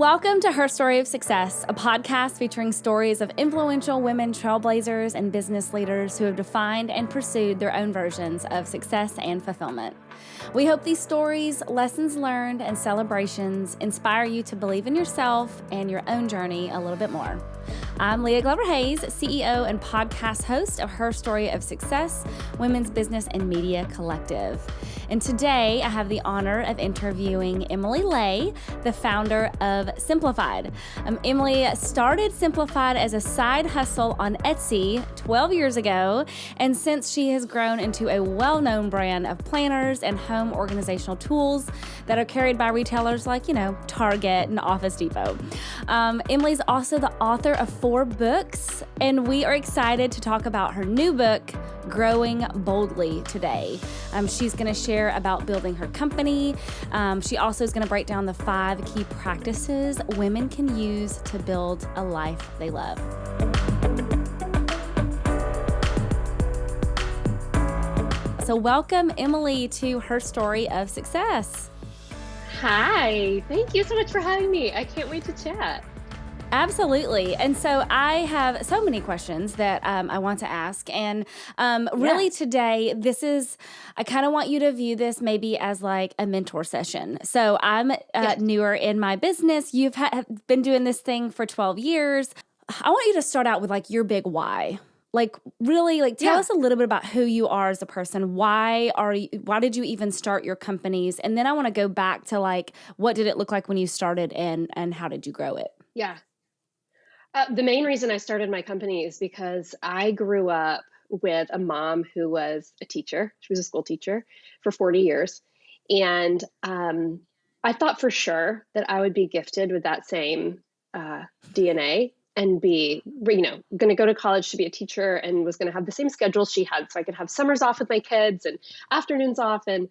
Welcome to Her Story of Success, a podcast featuring stories of influential women trailblazers and business leaders who have defined and pursued their own versions of success and fulfillment. We hope these stories, lessons learned, and celebrations inspire you to believe in yourself and your own journey a little bit more. I'm Leah Glover-Hayes, CEO and podcast host of Her Story of Success, Women's Business and Media Collective. And today I have the honor of interviewing Emily Lay, the founder of Simplified. Emily started Simplified as a side hustle on Etsy 12 years ago, and since she has grown into a well-known brand of planners and home organizational tools that are carried by retailers like, Target and Office Depot. Emily's also the author of 4 books, and we are excited to talk about her new book, Growing Boldly, today. She's going to share about building her company. She also is going to break down the 5 key practices women can use to build a life they love. So welcome, Emily, to Her Story of Success. Hi, thank you so much for having me. I can't wait to chat. Absolutely. And so I have so many questions that I want to ask. And really today, I kind of want you to view this maybe as like a mentor session. So I'm newer in my business. You've been doing this thing for 12 years. I want you to start out with like your big why. Tell us a little bit about who you are as a person. Why did you even start your companies? And then I want to go back to like, what did it look like when you started and how did you grow it? Yeah. The main reason I started my company is because I grew up with a mom who was a teacher. She was a school teacher for 40 years. And I thought for sure that I would be gifted with that same DNA and be, going to go to college to be a teacher and was going to have the same schedule she had. So I could have summers off with my kids and afternoons off. And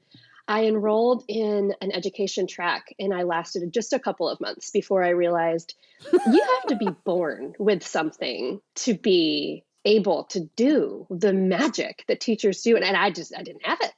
I enrolled in an education track and I lasted just a couple of months before I realized you have to be born with something to be able to do the magic that teachers do. And I didn't have it.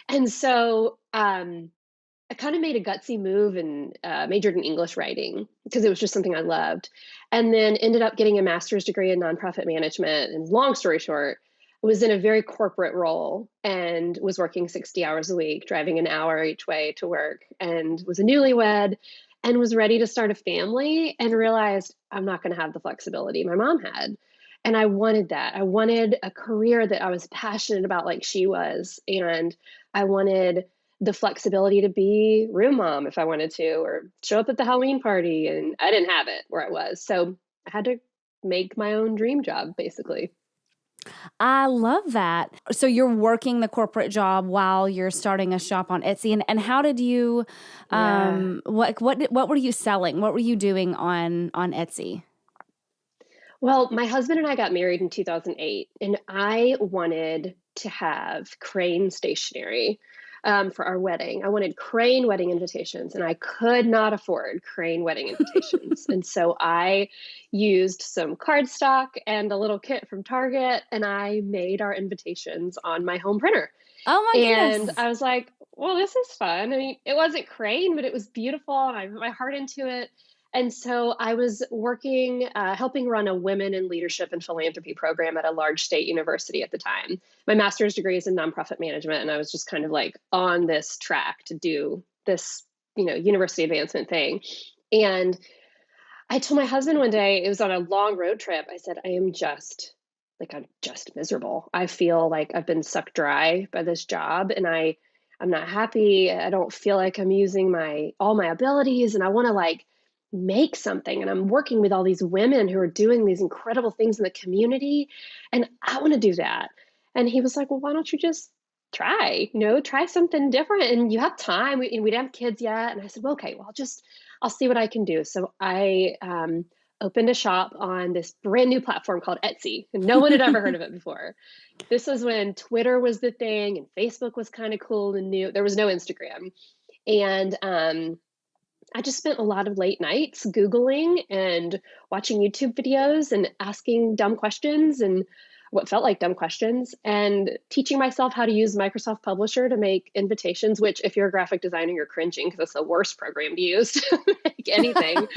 And so I kind of made a gutsy move and majored in English writing because it was just something I loved. And then ended up getting a master's degree in nonprofit management. And long story short, was in a very corporate role and was working 60 hours a week, driving an hour each way to work, and was a newlywed and was ready to start a family and realized I'm not going to have the flexibility my mom had. And I wanted that. I wanted a career that I was passionate about like she was. And I wanted the flexibility to be room mom if I wanted to, or show up at the Halloween party. And I didn't have it where I was. So I had to make my own dream job, basically. I love that. So you're working the corporate job while you're starting a shop on Etsy. And how did you, what were you selling? What were you doing on Etsy? Well, my husband and I got married in 2008, and I wanted to have Crane stationery for our wedding. I wanted Crane wedding invitations, and I could not afford Crane wedding invitations. And so I used some cardstock and a little kit from Target, and I made our invitations on my home printer. Oh my goodness. And I was like, well, this is fun. I mean, it wasn't Crane, but it was beautiful, and I put my heart into it. And so I was working, helping run a women in leadership and philanthropy program at a large state university at the time. My master's degree is in nonprofit management, and I was just kind of like on this track to do this, university advancement thing. And I told my husband one day, it was on a long road trip, I said, I'm just miserable. I feel like I've been sucked dry by this job, and I'm not happy. I don't feel like I'm using all my abilities, and I want to make something. And I'm working with all these women who are doing these incredible things in the community. And I want to do that. And he was like, well, why don't you just try something different? And you have time. We didn't have kids yet. And I said, well, okay, well, I'll see what I can do. So I opened a shop on this brand new platform called Etsy. And no one had ever heard of it before. This was when Twitter was the thing and Facebook was kind of cool and new. There was no Instagram. And I just spent a lot of late nights Googling and watching YouTube videos and asking dumb questions and what felt like dumb questions and teaching myself how to use Microsoft Publisher to make invitations, which if you're a graphic designer, you're cringing because it's the worst program to use to make week, anything.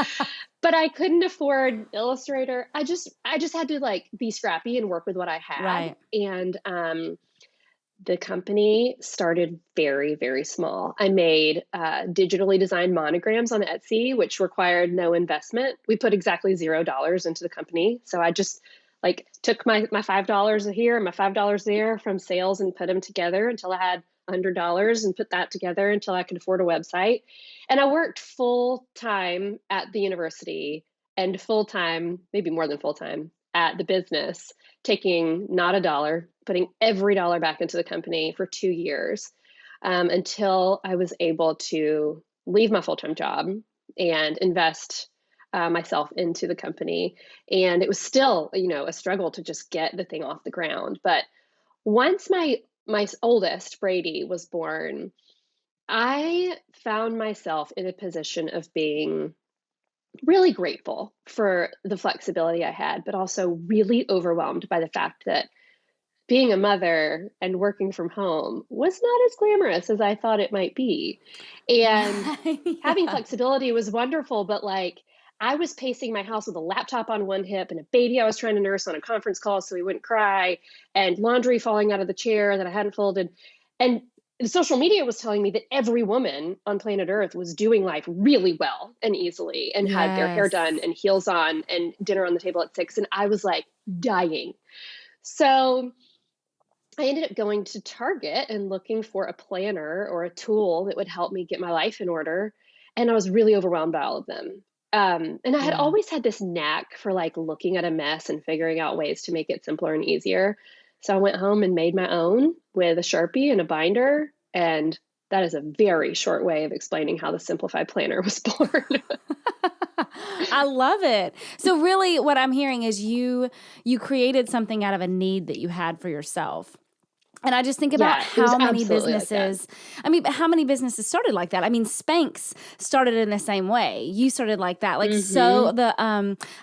But I couldn't afford Illustrator. I just had to like be scrappy and work with what I had. Right. And the company started very, very small. I made digitally designed monograms on Etsy, which required no investment. We put exactly $0 into the company. So I just like took my $5 here and my $5 there from sales and put them together until I had $100 and put that together until I could afford a website. And I worked full time at the university and full time, maybe more than full time, at the business, taking not a dollar, putting every dollar back into the company for 2 years, until I was able to leave my full time job and invest myself into the company. And it was still, a struggle to just get the thing off the ground. But once my oldest, Brady, was born, I found myself in a position of being really grateful for the flexibility I had, but also really overwhelmed by the fact that being a mother and working from home was not as glamorous as I thought it might be. And having Yeah. flexibility was wonderful, but like I was pacing my house with a laptop on one hip and a baby I was trying to nurse on a conference call so he wouldn't cry, and laundry falling out of the chair that I hadn't folded. And the social media was telling me that every woman on planet Earth was doing life really well and easily and had their hair done Yes. and heels on and dinner on the table at 6. And I was like dying. So I ended up going to Target and looking for a planner or a tool that would help me get my life in order. And I was really overwhelmed by all of them. And I had Yeah. always had this knack for like looking at a mess and figuring out ways to make it simpler and easier. So I went home and made my own with a Sharpie and a binder. And that is a very short way of explaining how the Simplified Planner was born. I love it. So really what I'm hearing is you created something out of a need that you had for yourself. And I just think about Yeah, it was how many absolutely like that. businesses, how many businesses started like that? I mean, Spanx started in the same way. You started like that. Like, Hmm. so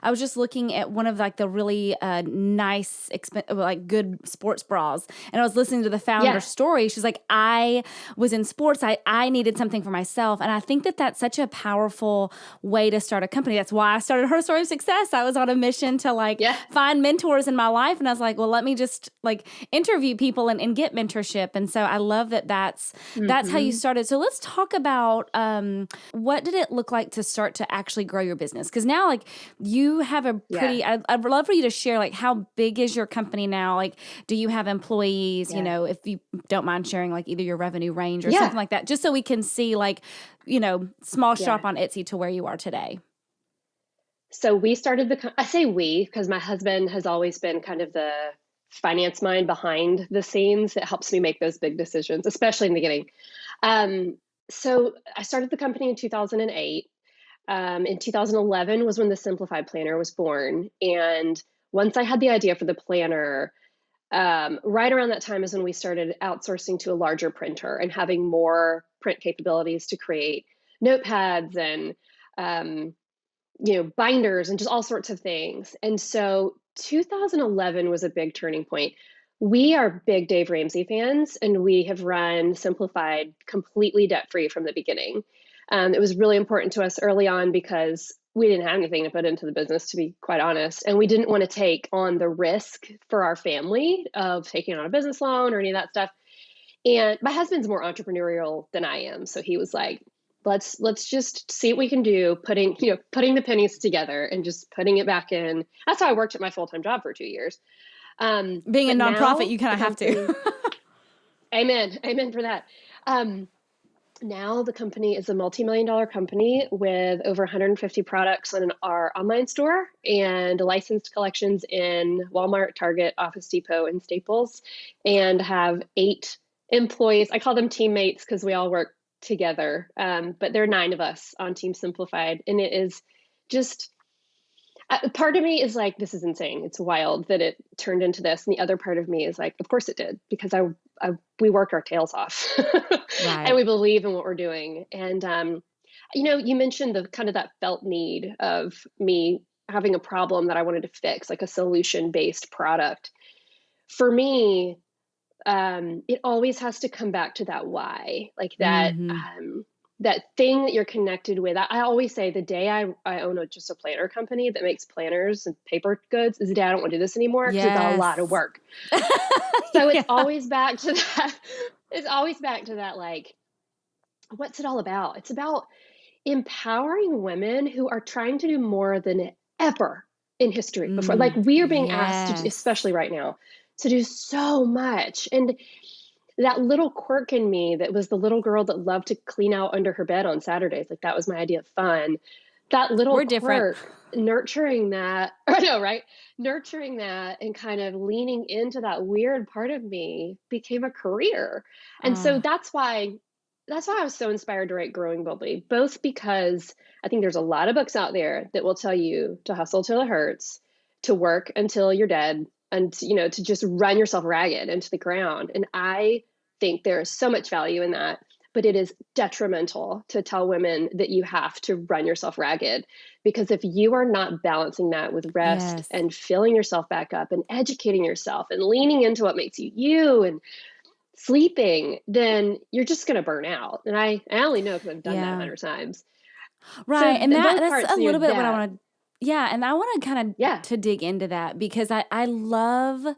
I was just looking at one of like the really nice, like good sports bras. And I was listening to the founder Yeah. story. She's like, I was in sports. I needed something for myself. And I think that that's such a powerful way to start a company. That's why I started Her Story of Success. I was on a mission to like Yeah. find mentors in my life. And I was like, well, let me just like interview people and get mentorship. And so I love that that's how you Hmm. started. So let's talk about what did it look like to start to actually grow your business? Because now like you have a Yeah. pretty, I'd love for you to share like how big is your company now? Like, do you have employees, Yeah. if you don't mind sharing like either your revenue range or Yeah. something like that, just so we can see like, small Yeah. shop on Etsy to where you are today. So we started I say we because my husband has always been kind of the finance mind behind the scenes that helps me make those big decisions, especially in the beginning. Um, so I started the company in 2008. In 2011 was when the Simplified Planner was born. And once I had the idea for the planner, right around that time is when we started outsourcing to a larger printer and having more print capabilities to create notepads and um, binders and just all sorts of things. And so 2011 was a big turning point. We are big Dave Ramsey fans, and we have run Simplified completely debt free from the beginning. It was really important to us early on because we didn't have anything to put into the business, to be quite honest. And we didn't want to take on the risk for our family of taking on a business loan or any of that stuff. And my husband's more entrepreneurial than I am. So he was like, let's just see what we can do, putting the pennies together and just putting it back in. That's how I worked at my full-time job for 2 years. Being a But nonprofit, now you kind the of have to. company, amen for that. Um, Now the company is a multi-million-dollar company with over 150 products on our online store and licensed collections in Walmart, Target, Office Depot, and Staples, and have 8 employees. I call them teammates because we all work together. But there are 9 of us on Team Simplified, and it is just part of me is like, this is insane. It's wild that it turned into this. And the other part of me is like, of course it did, because we work our tails off and Right. we believe in what we're doing. And, you mentioned the kind of that felt need of me having a problem that I wanted to fix, like a solution based product. For me, it always has to come back to that why, like that. Mm-hmm. that thing that you're connected with. I always say the day I own just a planner company that makes planners and paper goods is the day I don't want to do this anymore because it's a lot of Yes. work. So it's Yeah. always back to that. It's always back to that, like, what's it all about? It's about empowering women who are trying to do more than ever in history before. Like, we are being asked to, Yes. especially right now, to do so much. And that little quirk in me that was the little girl that loved to clean out under her bed on Saturdays, like that was my idea of fun. That little We're different. quirk, nurturing that, I know, right? Nurturing that and kind of leaning into that weird part of me became a career. And so Oh, that's why I was so inspired to write Growing Boldly, both because I think there's a lot of books out there that will tell you to hustle till it hurts, to work until you're dead, and to just run yourself ragged into the ground. And I think there is so much value in that, but it is detrimental to tell women that you have to run yourself ragged, because if you are not balancing that with rest yes. and filling yourself back up and educating yourself and leaning into what makes you you and sleeping, then you're just going to burn out. And I only know because I've done that a Yeah. hundred times. So Right. And both that's parts, a little bit what I that, want to, yeah. And I want to kind yeah, of to dig into that because I love,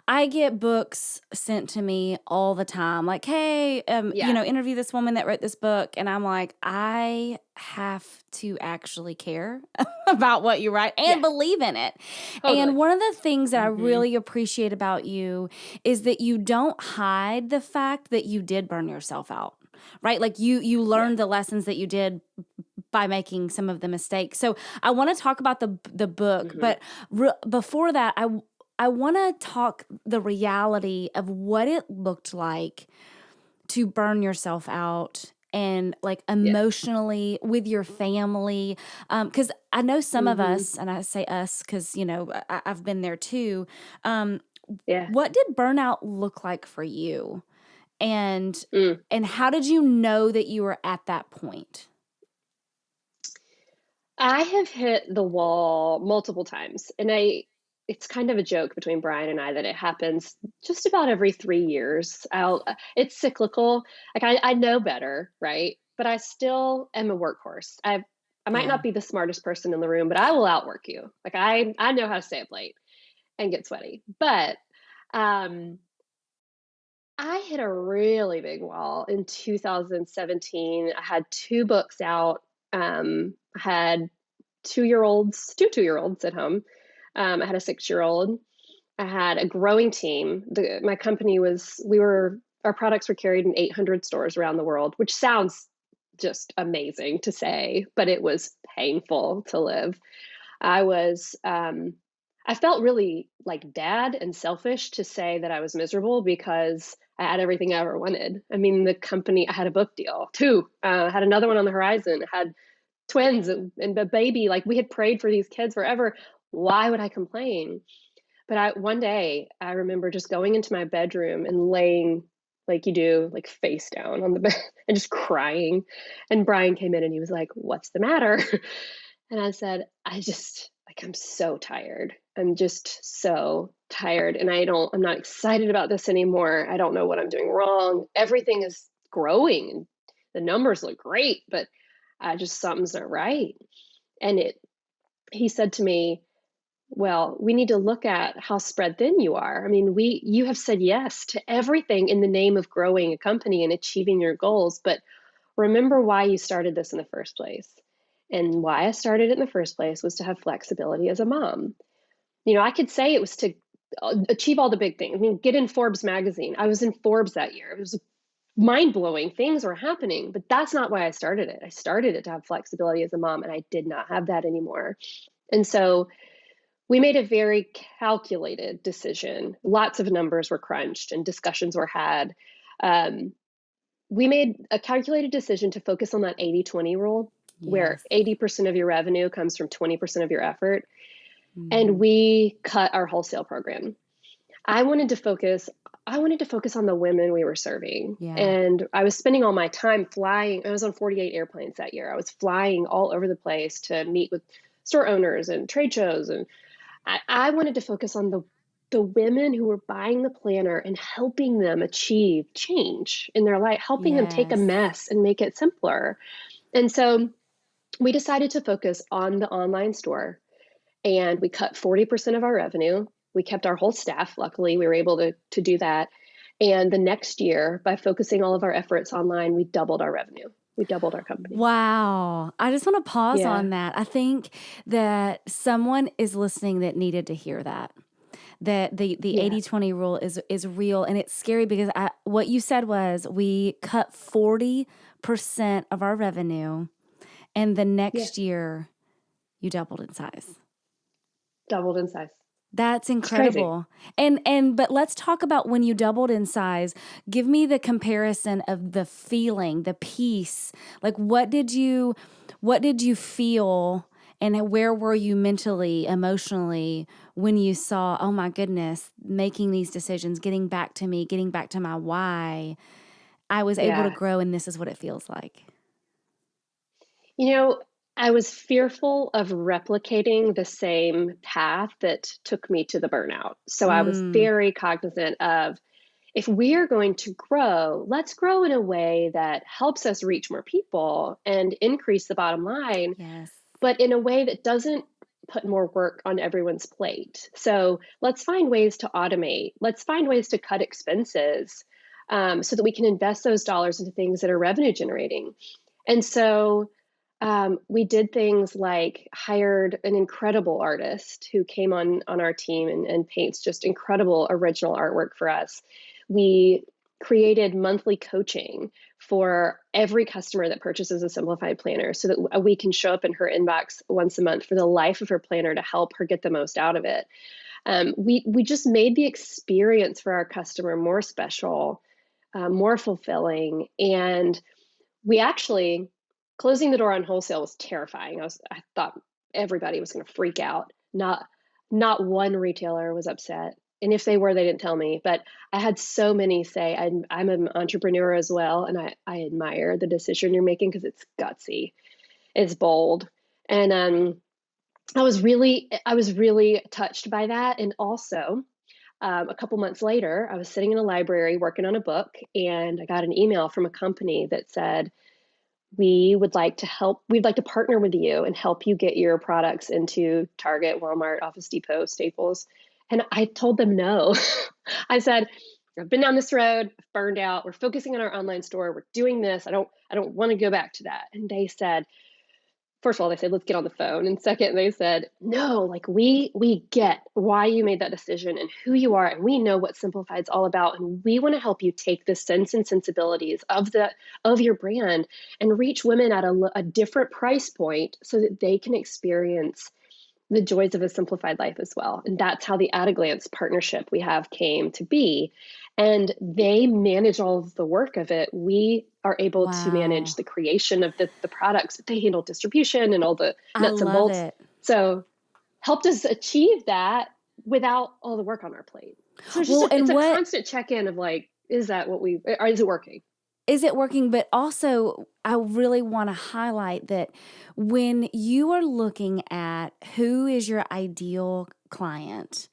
I get books sent to me all the time. Like, hey, yeah, interview this woman that wrote this book. And I'm like, I have to actually care about what you write and yeah, believe in it. And totally. one of the things that I Hmm. really appreciate about you is that you don't hide the fact that you did burn yourself out. Right? Like you Yeah. learned the lessons that you did by making some of the mistakes. So I want to talk about the book, Hmm. but before that, I want to talk the reality of what it looked like to burn yourself out and like Yeah. emotionally with your family. Because I know some of Hmm. us, and I say us because, I've been there too. Um, Yeah. what did burnout look like for you? And Mm. and how did you know that you were at that point? I have hit the wall multiple times, and it's kind of a joke between Brian and I that it happens just about every 3 years. It's cyclical. Like, I know better, right? But I still am a workhorse. I might Yeah. not be the smartest person in the room, but I will outwork you. Like, I know how to stay up late and get sweaty. But um, I hit a really big wall in 2017. I had two books out. I had 2 2-year-olds at home. I had a 6-year-old. I had a growing team. My company our products were carried in 800 stores around the world, which sounds just amazing to say, but it was painful to live. I was, I felt really like bad and selfish to say that I was miserable because I had everything I ever wanted. I mean, the company, I had a book deal, two, had another one on the horizon, had twins and a baby. Like, we had prayed for these kids forever. Why would I complain? But one day I remember just going into my bedroom and laying like you do, like face down on the bed and just crying. And Brian came in and he was like, "What's the matter?" And I said, I'm so tired. I'm just so tired. And I'm not excited about this anymore. I don't know what I'm doing wrong. Everything is growing and the numbers look great, but something's not right. And he said to me, "Well, we need to look at how spread thin you are. I mean, you have said yes to everything in the name of growing a company and achieving your goals, but remember why you started this in the first place." And why I started it in the first place was to have flexibility as a mom. I could say it was to achieve all the big things. I mean, get in Forbes magazine. I was in Forbes that year. It was mind blowing. Things were happening, but that's not why I started it. I started it to have flexibility as a mom, and I did not have that anymore. And so we made a very calculated decision. Lots of numbers were crunched and discussions were had. Um, we made a calculated decision to focus on that 80/20 rule, where Yes. 80% of your revenue comes from 20% of your effort. And Hmm. we cut our wholesale program. I wanted to focus I wanted to focus on the women we were serving. Yeah. And I was spending all my time flying. I was on 48 airplanes that year. I was flying all over the place to meet with store owners and trade shows. And I wanted to focus on the the women who were buying the planner and helping them achieve change in their life, helping them take a Yes. mess and make it simpler. And so we decided to focus on the online store, and we cut 40% of our revenue. We kept our whole staff. Luckily, we were able to do that. And the next year, by focusing all of our efforts online, we doubled our revenue. We doubled our company. Wow. I just want to pause Yeah. on that. I think that someone is listening that needed to hear that. That the Yeah. 80-20 rule is real, and it's scary because what you said was we cut 40% of our revenue, and the Yeah. next year you doubled in size. Doubled in size. That's It's crazy. incredible. But let's talk about when you doubled in size. Give me the comparison of the feeling, the peace. Like what did you feel, and where were you mentally, emotionally when you saw, oh my goodness, making these decisions, getting back to me, getting back to my why, I was able to Yeah. grow and this is what it feels like. You know, I was fearful of replicating the same path that took me to the burnout. So I was Mm, very cognizant of, if we are going to grow, let's grow in a way that helps us reach more people and increase the bottom line, yes. but in a way that doesn't put more work on everyone's plate. So let's find ways to automate. Let's find ways to cut expenses, so that we can invest those dollars into things that are revenue generating. And so we did things like hired an incredible artist who came on our team and paints just incredible original artwork for us. We created monthly coaching for every customer that purchases a Simplified planner so that we can show up in her inbox once a month for the life of her planner to help her get the most out of it. We just made the experience for our customer more special, more fulfilling, and we actually, closing the door on wholesale was terrifying. I thought everybody was going to freak out. Not one retailer was upset. And if they were, they didn't tell me. But I had so many say, I'm an entrepreneur as well, and I admire the decision you're making because it's gutsy, it's bold. And I was really touched by that. And also, a couple months later, I was sitting in a library working on a book, and I got an email from a company that said, we'd like to partner with you and help you get your products into Target, Walmart, Office Depot, Staples. And I told them no. I said, I've been down this road, I've burned out. We're focusing on our online store. We're doing this. I don't want to go back to that. And they said, first of all, they said, let's get on the phone. And second, they said, no, like we get why you made that decision and who you are. And we know what Simplified's all about. And we want to help you take the sense and sensibilities of your brand and reach women at a different price point so that they can experience the joys of a simplified life as well. And that's how the At a Glance partnership we have came to be. And they manage all of the work of it. We are able to manage Wow. the creation of the products. They handle distribution and all the I nuts and love bolts. it. So helped us achieve that without all the work on our plate. So Well, it's and a what constant check-in of like, is that what or is it working? is it working? But also, I really want to highlight that when you are looking at who is your ideal client,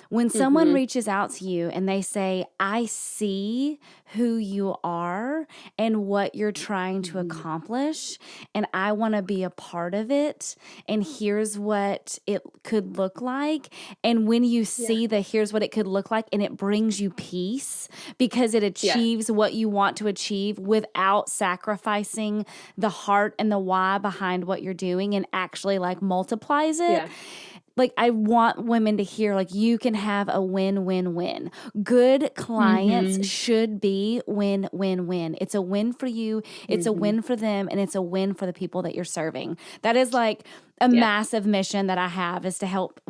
when someone Mm-hmm. reaches out to you and they say, I see who you are and what you're trying to Mm-hmm. accomplish, and I want to be a part of it, and here's what it could look like. And when you Yeah. see here's what it could look like, and it brings you peace because it Yeah. achieves what you want to achieve without sacrificing the heart and the why behind what you're doing, and actually like multiplies it. Yeah. Like, I want women to hear, like, you can have a win-win-win. Good clients Mm-hmm. should be win-win-win. It's a win for you, it's a Mm-hmm. win for them, and it's a win for the people that you're serving. That is like a Yeah. massive mission that I have, is to help,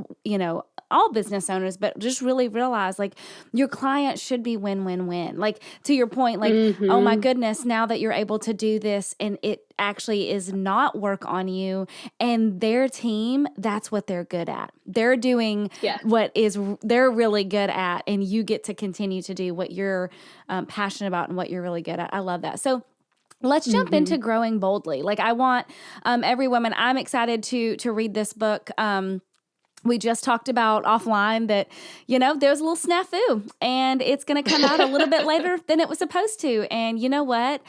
all business owners, but just really realize, like, your client should be win-win-win. Like, to your point, like, oh my Mm-hmm. goodness, now that you're able to do this and it actually is not work on you and their team, that's what they're good at. They're doing Yeah. what is they're really good at, and you get to continue to do what you're passionate about and what you're really good at. I love that. So let's jump Mm-hmm. into growing boldly. Like, I want every woman. I'm excited to read this book. We just talked about offline that, there's a little snafu and it's going to come out a little bit later than it was supposed to. And you know what?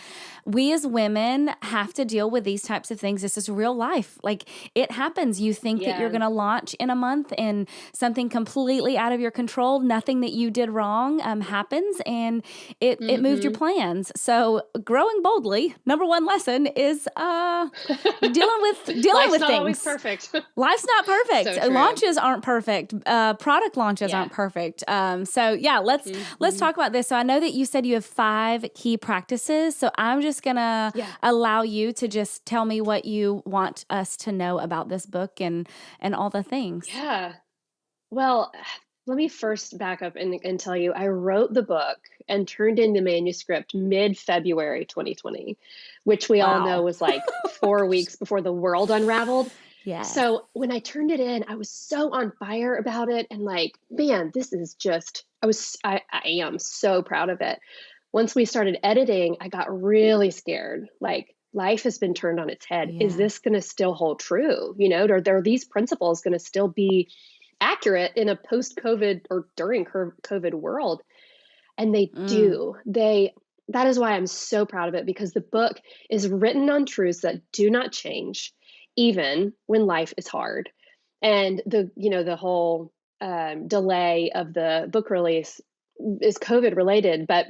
We as women have to deal with these types of things. This is real life. Like, it happens. You think that you're Yeah. going to launch in a month and something completely out of your control, nothing that you did wrong happens, and it moved your plans. So growing boldly, number one lesson is dealing with Life's not things. always perfect. Life's not perfect. So true. Launches aren't perfect. Product launches aren't perfect. Let's talk about this. So I know that you said you have 5 key practices. So I'm just gonna allow you to just tell me what you want us to know about this book and all the things. Yeah. Well, let me first back up and tell you, I wrote the book and turned in the manuscript mid-February 2020, which we all know was like 4 weeks before the world unraveled. Yes. So when I turned it in, I was so on fire about it. And like, man, this is just, I am so proud of it. Once we started editing, I got really scared. Like, life has been turned on its head. Yeah. Is this going to still hold true? Are these principles going to still be accurate in a post-COVID or during COVID world? And they do. That is why I'm so proud of it, because the book is written on truths that do not change, even when life is hard. And the whole delay of the book release is COVID related, but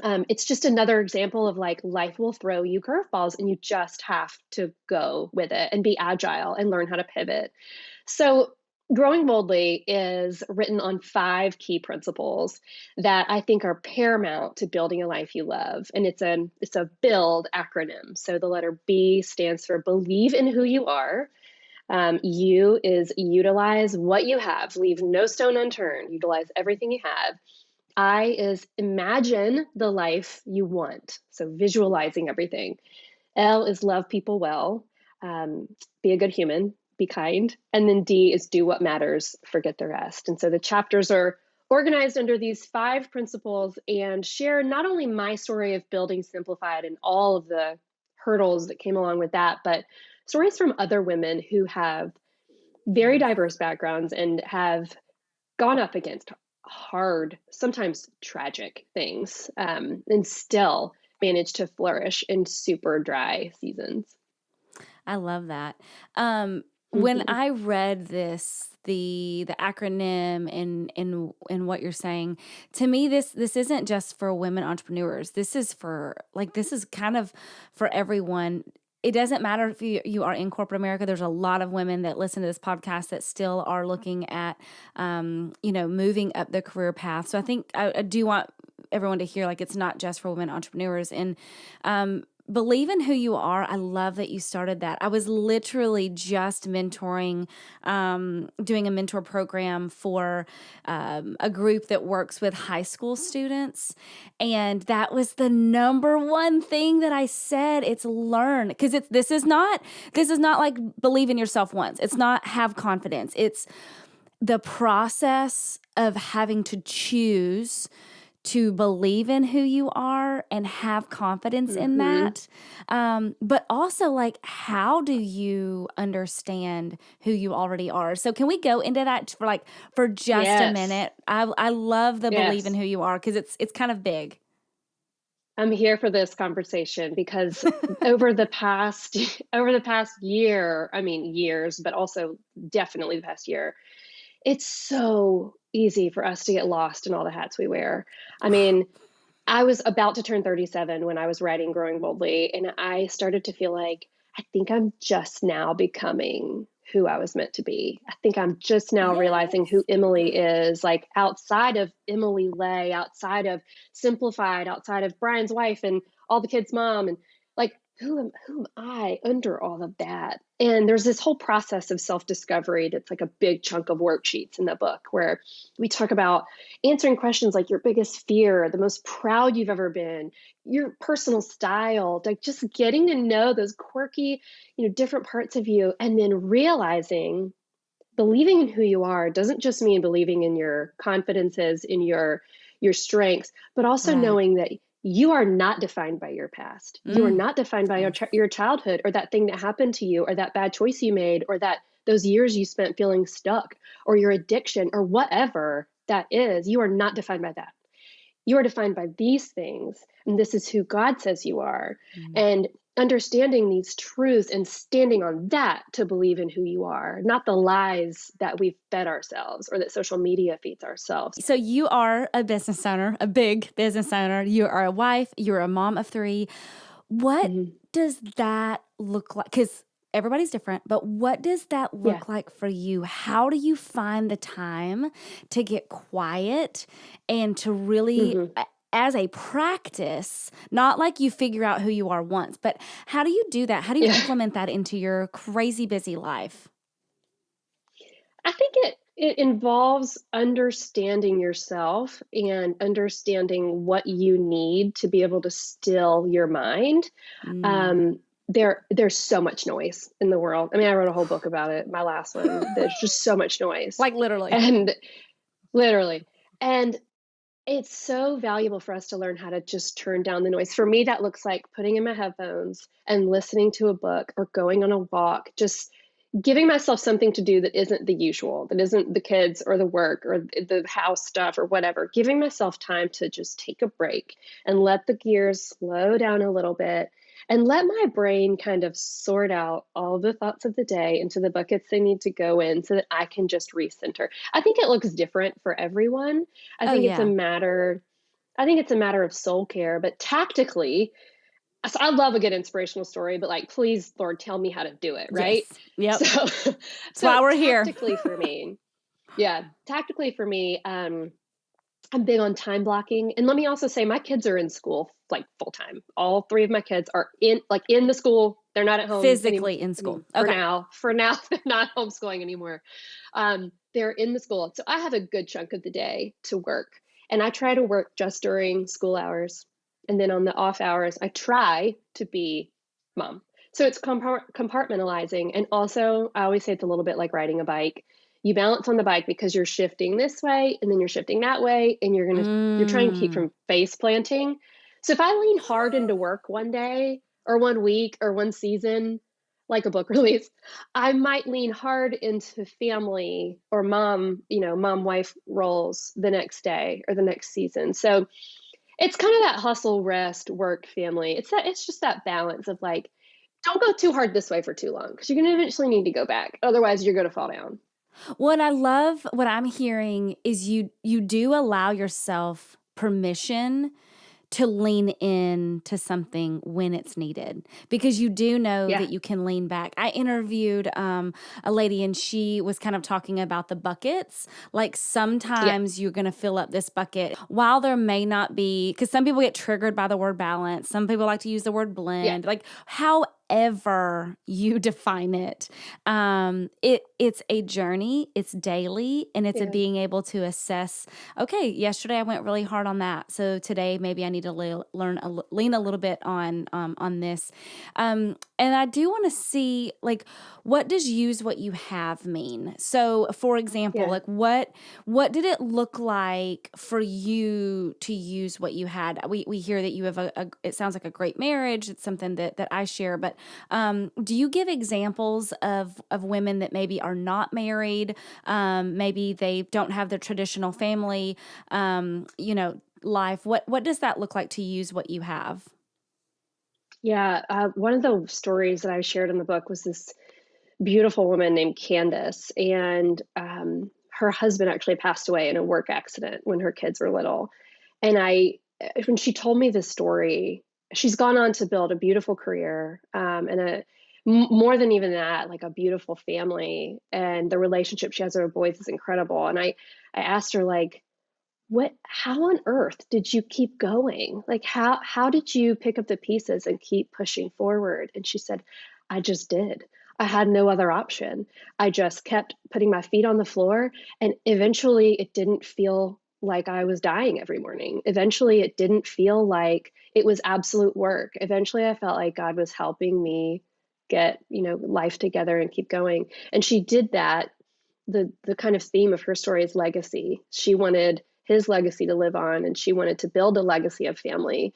it's just another example of like, life will throw you curveballs and you just have to go with it and be agile and learn how to pivot. So Growing Boldly is written on 5 key principles that I think are paramount to building a life you love. And it's a BUILD acronym. So the letter B stands for believe in who you are. U is utilize what you have, leave no stone unturned, utilize everything you have. I is imagine the life you want. So visualizing everything. L is love people well, be a good human, be kind. And then D is do what matters, forget the rest. And so the chapters are organized under these 5 principles and share not only my story of building Simplified and all of the hurdles that came along with that, but stories from other women who have very diverse backgrounds and have gone up against hard, sometimes tragic things, and still managed to flourish in super dry seasons. I love that. When I read this, the acronym and what you're saying, to me, this isn't just for women entrepreneurs. This is kind of for everyone. It doesn't matter if you are in corporate America. There's a lot of women that listen to this podcast that still are looking at, moving up the career path. So I think I do want everyone to hear, like, it's not just for women entrepreneurs. And believe in who you are. I love that you started that. I was literally just mentoring, doing a mentor program for a group that works with high school students. And that was the number one thing that I said. It's learn. Because this is not like believe in yourself once. It's not have confidence. It's the process of having to choose to believe in who you are and have confidence in that. But also, like, how do you understand who you already are? So can we go into that for just a minute? I love the believe in who you are, because it's kind of big. I'm here for this conversation because over the past year, years, but also definitely the past year, it's so easy for us to get lost in all the hats we wear. I mean, I was about to turn 37 when I was writing Growing Boldly, and I started to feel like, I think I'm just now becoming who I was meant to be. I think I'm just now realizing who Emily is, like, outside of Emily Lay, outside of Simplified, outside of Brian's wife and all the kids' mom, and like, who am I under all of that? And there's this whole process of self-discovery that's like a big chunk of worksheets in the book, where we talk about answering questions like your biggest fear, the most proud you've ever been, your personal style, like just getting to know those quirky, different parts of you, and then realizing believing in who you are doesn't just mean believing in your confidences, in your strengths, but also knowing that you are not defined by your past. You are not defined by your childhood, or that thing that happened to you, or that bad choice you made, or that those years you spent feeling stuck, or your addiction, or whatever that is, you are not defined by that. You are defined by these things, and this is who God says you are. Mm. And understanding these truths and standing on that to believe in who you are, not the lies that we've fed ourselves or that social media feeds ourselves. So you are a business owner, a big business owner. You are a wife. You're a mom of 3. What Mhm. does that look like? Because everybody's different, but what does that Yeah. look like for you? How do you find the time to get quiet and to really, Mhm. as a practice, not like you figure out who you are once, but how do you do that? How do you Yeah. implement that into your crazy busy life? I think it involves understanding yourself and understanding what you need to be able to still your mind. Mm. Um, there's so much noise in the world. I mean, I wrote a whole book about it, my last one. There's just so much noise. Like literally. And literally. And it's so valuable for us to learn how to just turn down the noise. For me, that looks like putting in my headphones and listening to a book or going on a walk, just giving myself something to do that isn't the usual, that isn't the kids or the work or the house stuff or whatever. Giving myself time to just take a break and let the gears slow down a little bit and let my brain kind of sort out all the thoughts of the day into the buckets they need to go in so that I can just recenter. I think it looks different for everyone. I Oh, think it's a yeah. matter I think it's a matter of soul care, but tactically, so I love a good inspirational story, but like, please, Lord, tell me how to do it, right? Yes. Yep. So, That's so why we're here. tactically for me, yeah, tactically for me, I'm big on time blocking. And let me also say, my kids are in school like full time. All 3 of my kids are in the school. They're not at home anymore. Physically in I school. mean, Okay. for now, they're not homeschooling anymore. They're in the school. So I have a good chunk of the day to work. And I try to work just during school hours. And then on the off hours, I try to be mom. So it's compartmentalizing. And also, I always say it's a little bit like riding a bike. You balance on the bike because you're shifting this way and then you're shifting that way, and you're trying to keep Mm. from face planting. So if I lean hard into work one day or one week or one season, like a book release, I might lean hard into family or mom, mom wife roles the next day or the next season. So it's kind of that hustle, rest, work, family. It's just that balance of like, don't go too hard this way for too long because you're going to eventually need to go back. Otherwise, you're going to fall down. Well, and I love what I'm hearing is you do allow yourself permission to lean in to something when it's needed because you do know Yeah. that you can lean back. I interviewed a lady and she was kind of talking about the buckets. Like Yeah. sometimes you're going to fill up this bucket while there may not be, because some people get triggered by the word balance. Some people like to use the word Yeah. blend. Like however you define it, it's a journey. It's daily, and it's a Yeah. being able to assess. Okay, yesterday I went really hard on that, so today maybe I need to lean a little bit on this. And I do want to see like what does use what you have mean. So, for example, Yeah. like what did it look like for you to use what you had? We hear that you have it sounds like a great marriage. It's something that I share, but do you give examples of women that maybe are not married? Maybe they don't have their traditional family, life. What does that look like to use what you have? Yeah. One of the stories that I shared in the book was this beautiful woman named Candace, and her husband actually passed away in a work accident when her kids were little. And when she told me this story, she's gone on to build a beautiful career, and more than even that, like a beautiful family. And the relationship she has with her boys is incredible. And I asked her like, how on earth did you keep going? Like how did you pick up the pieces and keep pushing forward? And she said, I just did. I had no other option. I just kept putting my feet on the floor, and eventually it didn't feel like I was dying every morning. Eventually it didn't feel like it was absolute work. Eventually I felt like God was helping me get, life together and keep going. And she did that. The kind of theme of her story is legacy. She wanted his legacy to live on, and she wanted to build a legacy of family.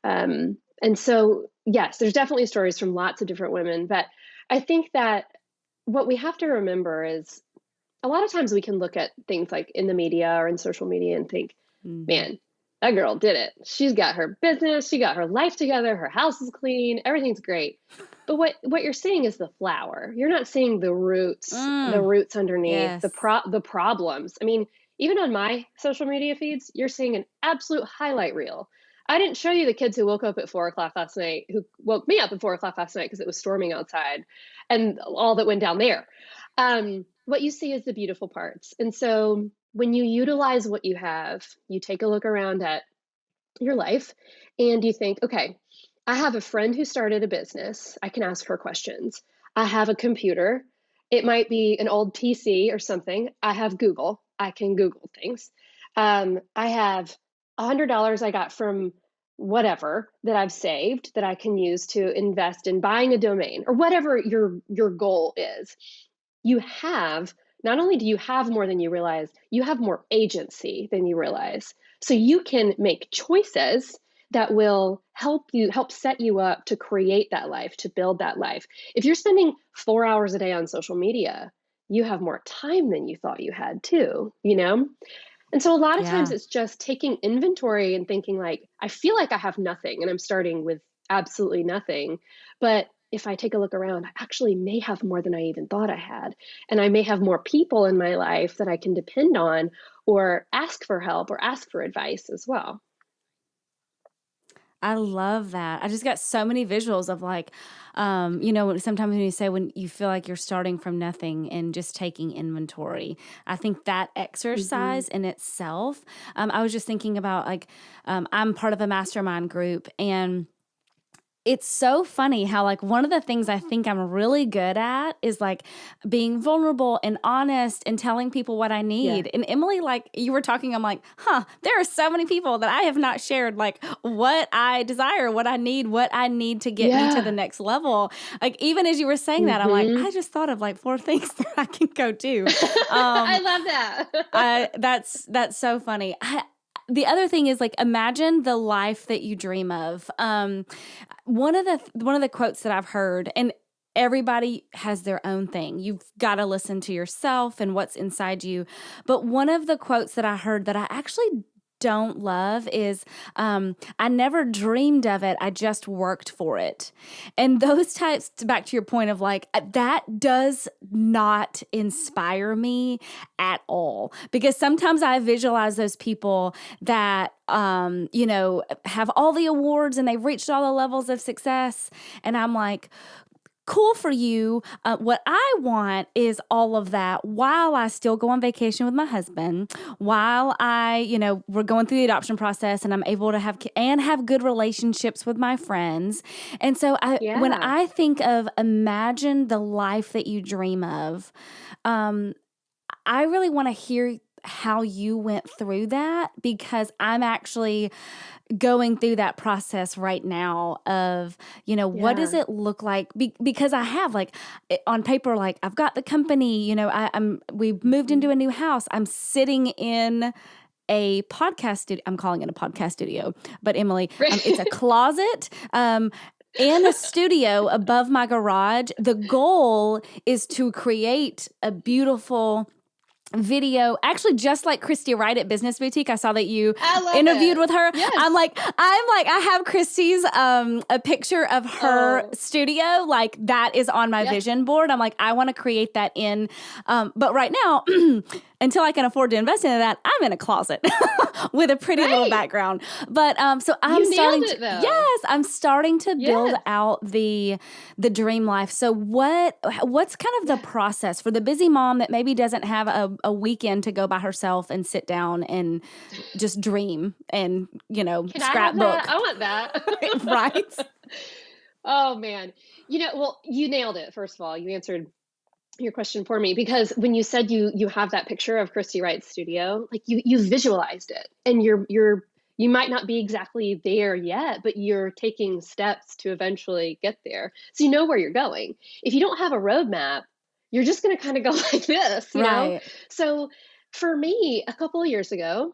And so, yes, there's definitely stories from lots of different women, but I think that what we have to remember is a lot of times we can look at things like in the media or in social media and think, Hmm. man, that girl did it. She's got her business, she got her life together, her house is clean, everything's great. But what you're seeing is the flower. You're not seeing the Mm, roots underneath, yes. the problems. I mean, even on my social media feeds, you're seeing an absolute highlight reel. I didn't show you the kids who woke up at 4 o'clock last night, who woke me up at 4 o'clock last night because it was storming outside and all that went down there. What you see is the beautiful parts. And so when you utilize what you have, you take a look around at your life and you think, okay, I have a friend who started a business. I can ask her questions. I have a computer. It might be an old PC or something. I have Google. I can Google things. I have $100 I got from whatever that I've saved that I can use to invest in buying a domain or whatever your goal is. You have not only do you have more than you realize, you have more agency than you realize. So you can make choices that will help set you up to create that life, to build that life. If you're spending 4 hours a day on social media, you have more time than you thought you had too, you know? And so a lot of times Yeah. it's just taking inventory and thinking like, I feel like I have nothing and I'm starting with absolutely nothing. But if I take a look around, I actually may have more than I even thought I had. And I may have more people in my life that I can depend on or ask for help or ask for advice as well. I love that. I just got so many visuals of like, sometimes when you say when you feel like you're starting from nothing and just taking inventory, I think that Hmm. exercise in itself, I was just thinking about like, I'm part of a mastermind group and it's so funny how like one of the things I think I'm really good at is like being vulnerable and honest and telling people what I Yeah. need. And Emily, like you were talking, I'm like, there are so many people that I have not shared like what I desire, what I need to get me to the Yeah. next level. Like even as you were saying that, I'm like, Hmm. I just thought of like 4 things that I can go do. I Um, love that. that's so funny. The other thing is like imagine the life that you dream of. One of the quotes that I've heard, and everybody has their own thing. You've got to listen to yourself and what's inside you. But one of the quotes that I heard that I actually don't love is I never dreamed of it. I just worked for it. And those types, back to your point of like, that does not inspire me at all. Because sometimes I visualize those people that, have all the awards and they've reached all the levels of success. And I'm like, cool for you. What I want is all of that while I still go on vacation with my husband, while we're going through the adoption process and I'm able to have good relationships with my friends. And so when Yeah. I think of imagine the life that you dream of, um, I really want to hear how you went through that because I'm actually going through that process right now of, what does Yeah. it look like? Because I have like on paper, like I've got the company, we've moved into Mhm. a new house. I'm sitting in a podcast studio. I'm calling it a podcast studio, but Emily, it's a closet. And a studio above my garage. The goal is to create a beautiful video, actually just like Christy Wright at Business Boutique. I saw that you I love interviewed it. with her. Yes. I have Christy's a picture of her Oh, studio, like that is on my yeah. vision board. I'm like, I want to create that in but right now until I can afford to invest in that, I'm in a closet with a pretty little Right. background. But so I'm You nailed starting to, it though. yes, I'm starting to build Yes. out the dream life. So what's kind of the Yeah. process for the busy mom that maybe doesn't have a weekend to go by herself and sit down and just dream and, Can I have that? scrapbook, I want that. right? Oh man. Well, you nailed it. First of all, you answered your question for me because when you said you have that picture of Christy Wright's studio, like you visualized it and you might not be exactly there yet, but you're taking steps to eventually get there. So you know where you're going. If you don't have a roadmap, you're just going to kind of go like this. Right. So for me, a couple of years ago,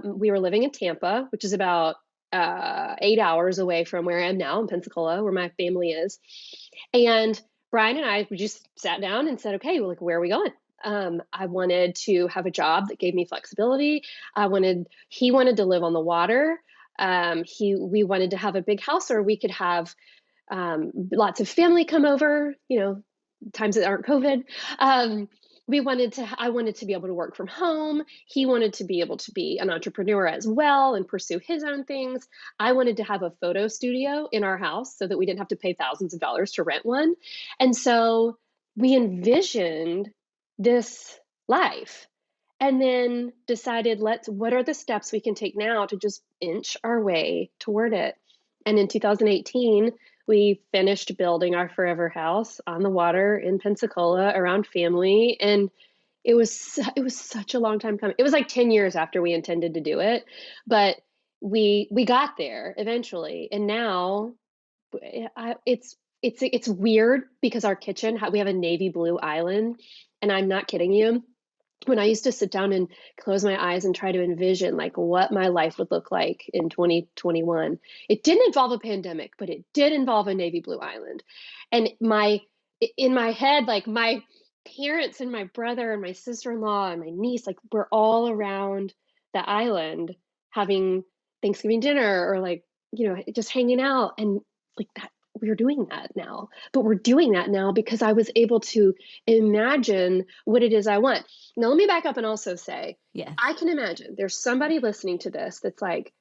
we were living in Tampa, which is about 8 hours away from where I am now in Pensacola, where my family is. And Brian and I, we just sat down and said, okay, well, like, where are we going? I wanted to have a job that gave me flexibility. He wanted to live on the water. We wanted to have a big house where we could have lots of family come over, times that aren't COVID. I wanted to be able to work from home. He wanted to be able to be an entrepreneur as well and pursue his own things. I wanted to have a photo studio in our house so that we didn't have to pay thousands of dollars to rent one. And so we envisioned this life and then decided, what are the steps we can take now to just inch our way toward it? And in 2018, we finished building our forever house on the water in Pensacola around family. And it was such a long time coming. It was like 10 years after we intended to do it, but we got there eventually. And now it's weird because our kitchen, we have a navy blue island, and I'm not kidding you. When I used to sit down and close my eyes and try to envision like what my life would look like in 2021, it didn't involve a pandemic, but it did involve a navy blue island. And in my head, like my parents and my brother and my sister-in-law and my niece, like we're all around the island having Thanksgiving dinner or like, just hanging out. And like that, we're doing that now, but we're doing that now because I was able to imagine what it is I want. Now, let me back up and also say, Yes. I can imagine there's somebody listening to this that's like,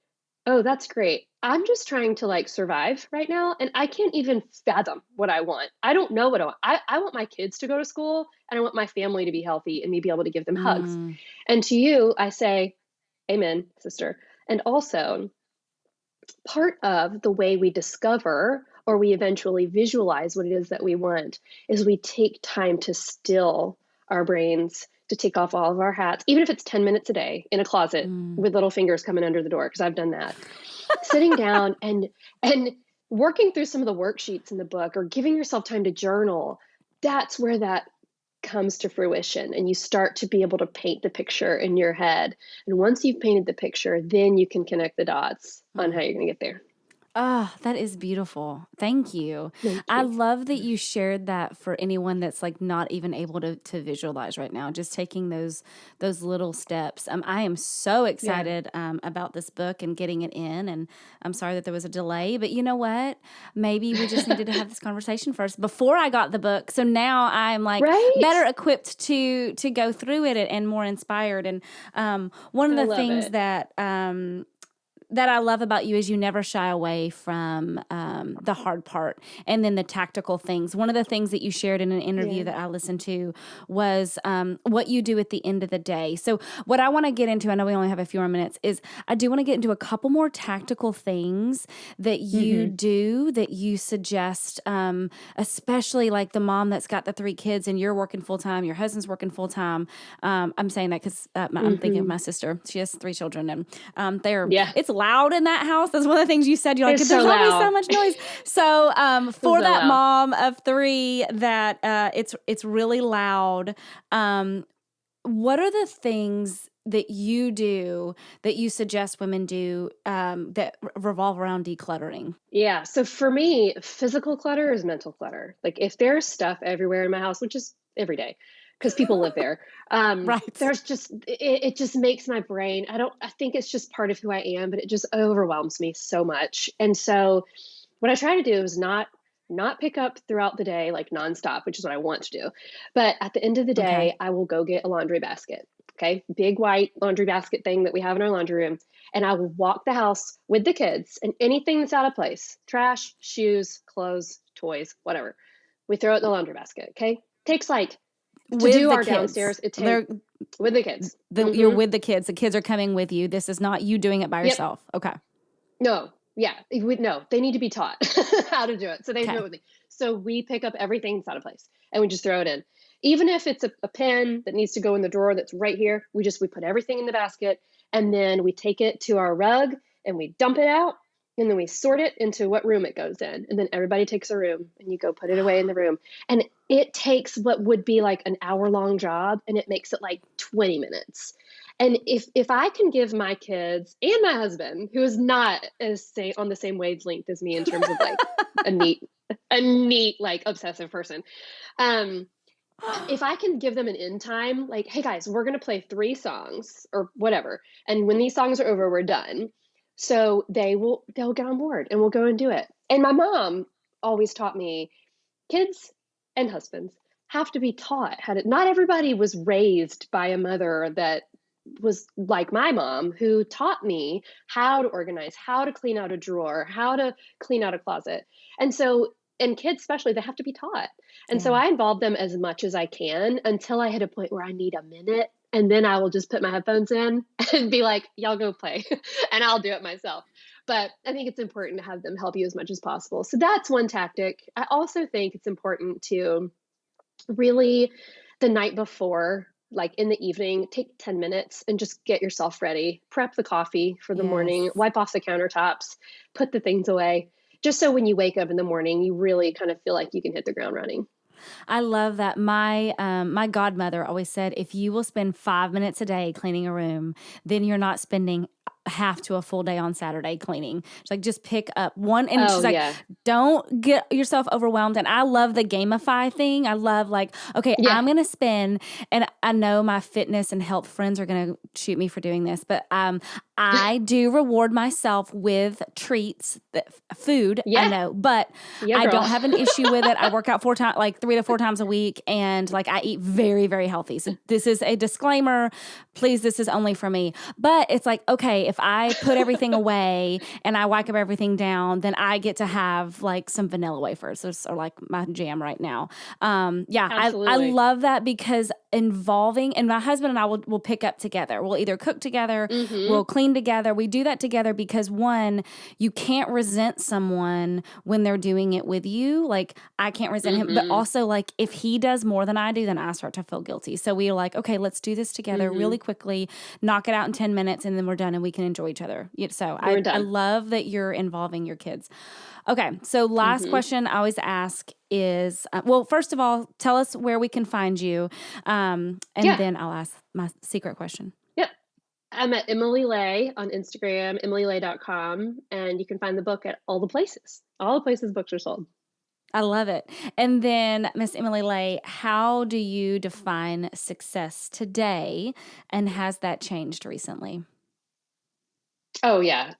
oh, that's great. I'm just trying to like survive right now. And I can't even fathom what I want. I don't know what I want. I want my kids to go to school, and I want my family to be healthy and me be able to give them hugs. And to you, I say, amen, sister. And also, part of the way we discover or we eventually visualize what it is that we want is we take time to still our brains, to take off all of our hats, even if it's 10 minutes a day in a closet with little fingers coming under the door, because I've done that. Sitting down and working through some of the worksheets in the book or giving yourself time to journal, that's where that comes to fruition, and you start to be able to paint the picture in your head. And once you've painted the picture, then you can connect the dots on how you're going to get there. Oh, that is beautiful. Thank you. Thank I you. love that you shared that for anyone that's like not even able to visualize right now, just taking those little steps. I am so excited about this book and getting it in, and I'm sorry that there was a delay, but you know what? Maybe we just needed to have this conversation first before I got the book. So now I'm like better equipped to go through it and more inspired. And one of the things that I love about you is you never shy away from the hard part and then the tactical things. One of the things that you shared in an interview that I listened to was what you do at the end of the day. So what I want to get into, I know we only have a few more minutes, is I do want to get into a couple more tactical things that you do, that you suggest, especially like the mom that's got the 3 kids and you're working full-time, your husband's working full-time. I'm saying that because I'm thinking of my sister. She has 3 children, and it's loud in that house. That's one of the things you said. You're like, there's always so much noise. So for that mom of 3 that it's really loud, what are the things that you do that you suggest women do that revolve around decluttering? Yeah. So for me, physical clutter is mental clutter. Like if there's stuff everywhere in my house, which is every day, because people live there. There's just, it just makes my brain, I think it's just part of who I am, but it just overwhelms me so much. And so what I try to do is not pick up throughout the day, like nonstop, which is what I want to do. But at the end of the day, I will go get a laundry basket. Okay. Big white laundry basket thing that we have in our laundry room. And I will walk the house with the kids, and anything that's out of place, trash, shoes, clothes, toys, whatever, we throw it in the laundry basket. Okay. Takes like, to do our downstairs, it takes with the kids. You're with the kids. The kids are coming with you. This is not you doing it by yourself. Okay. No. Yeah. No, they need to be taught how to do it. So they do it with me. So we pick up everything that's out of place and we just throw it in. Even if it's a pen that needs to go in the drawer that's right here, we put everything in the basket, and then we take it to our rug and we dump it out, and then we sort it into what room it goes in. And then everybody takes a room and you go put it away in the room. And it takes what would be like an hour-long job and it makes it like 20 minutes. And if I can give my kids and my husband, who is not on the same wavelength as me in terms of like a neat like obsessive person, um, if I can give them an end time, like, hey guys, we're going to play 3 songs or whatever, and when these songs are over, we're done. So they'll get on board and we'll go and do it. And my mom always taught me, kids and husbands have to be taught how to. Not everybody was raised by a mother that was like my mom, who taught me how to organize, how to clean out a drawer, how to clean out a closet. And so, and kids especially, they have to be taught. And so Yeah. I involve them as much as I can until I hit a point where I need a minute. And then I will just put my headphones in and be like, y'all go play and I'll do it myself. But I think it's important to have them help you as much as possible. So that's one tactic. I also think it's important to really, the night before, like in the evening, take 10 minutes and just get yourself ready. Prep the coffee for the morning, Yes. wipe off the countertops, put the things away, just so when you wake up in the morning, you really kind of feel like you can hit the ground running. I love that. My godmother always said, if you will spend 5 minutes a day cleaning a room, then you're not spending half to a full day on Saturday cleaning. She's like, just pick up one. And she's like, Yeah. don't get yourself overwhelmed. And I love the gamify thing. I love like, okay, Yeah. I'm going to spend, and I know my fitness and health friends are going to shoot me for doing this, but I do reward myself with treats, food, Yeah. I know, but Yeah, I girl. don't have an issue with it. I work out 3 to 4 times a week, and like I eat very, very healthy. So this is a disclaimer. Please, this is only for me. But it's like, okay, if I put everything away and I wipe up everything down, then I get to have like some vanilla wafers or like my jam right now. Yeah, I Absolutely. love that, because involving, and my husband and I will pick up together. We'll either cook together, Mhm. we'll clean together. We do that together because, one, you can't resent someone when they're doing it with you. Like, I can't resent him, but Mhm. also like if he does more than I do, then I start to feel guilty. So we're like, okay, let's do this together really quickly, knock it out in 10 minutes, and then we're done and we can enjoy each other. So We're I done. love that you're involving your kids. Okay, so last question I always ask is, well, first of all, tell us where we can find you, and Yeah. then I'll ask my secret question. Yep. I'm at Emily Lay on Instagram, emilylay.com, and you can find the book at all the places books are sold. I love it. And then, Miss Emily Lay, how do you define success today, and has that changed recently? Oh yeah.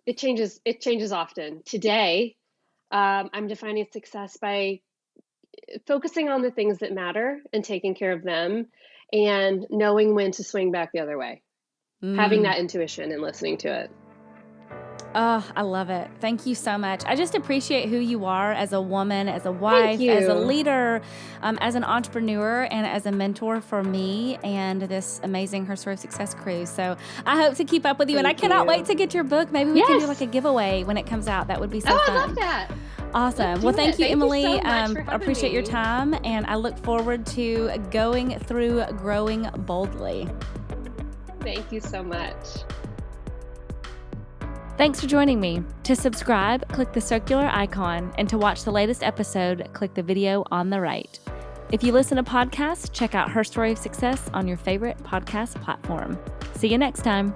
It changes often. Today, I'm defining success by focusing on the things that matter and taking care of them and knowing when to swing back the other way. Having that intuition and listening to it. Oh, I love it. Thank you so much. I just appreciate who you are as a woman, as a wife, as a leader, as an entrepreneur, and as a mentor for me and this amazing Her Story of Success crew. So I hope to keep up with you, and I cannot wait to get your book. Maybe we can do like a giveaway when it comes out. That would be so fun. I love that. Awesome. Well, thank you, Emily. You so much for I having appreciate your me. time, and I look forward to going through growing boldly. Thank you so much. Thanks for joining me. To subscribe, click the circular icon, and to watch the latest episode, click the video on the right. If you listen to podcasts, check out Her Story of Success on your favorite podcast platform. See you next time.